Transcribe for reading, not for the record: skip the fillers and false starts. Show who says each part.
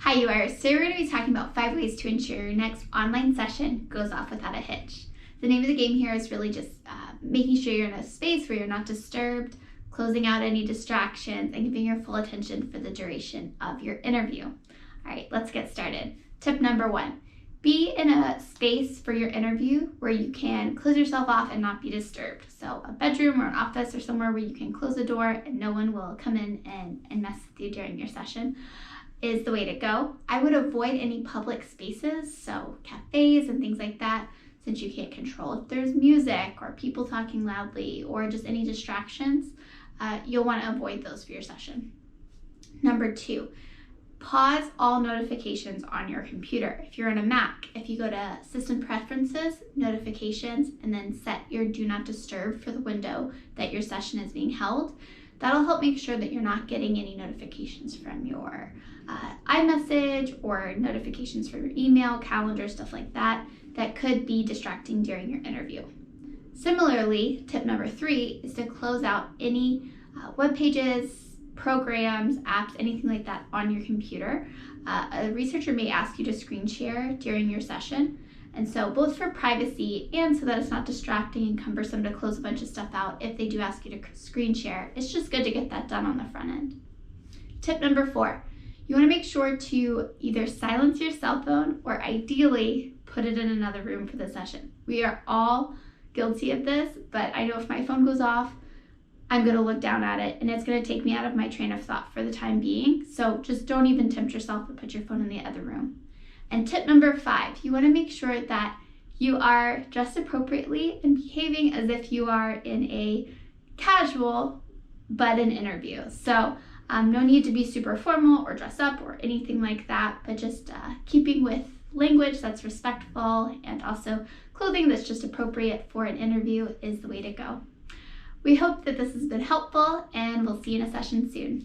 Speaker 1: Hi, you are. So we're going to be talking about 5 ways to ensure your next online session goes off without a hitch. The name of the game here is really just making sure you're in a space where you're not disturbed, closing out any distractions, and giving your full attention for the duration of your interview. All right, let's get started. Tip number 1, be in a space for your interview where you can close yourself off and not be disturbed. So a bedroom or an office or somewhere where you can close the door and no one will come in and mess with you during your session is the way to go. I would avoid any public spaces, so cafes and things like that, since you can't control if there's music or people talking loudly or just any distractions. You'll want to avoid those for your session. Number 2, pause all notifications on your computer. If you're on a Mac, if you go to System Preferences, Notifications, and then set your Do Not Disturb for the window that your session is being held, that'll help make sure that you're not getting any notifications from your iMessage or notifications from your email, calendar, stuff like that, that could be distracting during your interview. Similarly, tip number 3 is to close out any web pages, programs, apps, anything like that on your computer. A researcher may ask you to screen share during your session. And so both for privacy and so that it's not distracting and cumbersome to close a bunch of stuff out, if they do ask you to screen share, it's just good to get that done on the front end. Tip number 4, you want to make sure to either silence your cell phone or ideally put it in another room for the session. We are all guilty of this, but I know if my phone goes off, I'm going to look down at it and it's going to take me out of my train of thought for the time being. So just don't even tempt yourself to put your phone in the other room. And tip number 5, you want to make sure that you are dressed appropriately and behaving as if you are in a casual but an interview. So no need to be super formal or dress up or anything like that, but just keeping with language that's respectful and also clothing that's just appropriate for an interview is the way to go. We hope that this has been helpful and we'll see you in a session soon.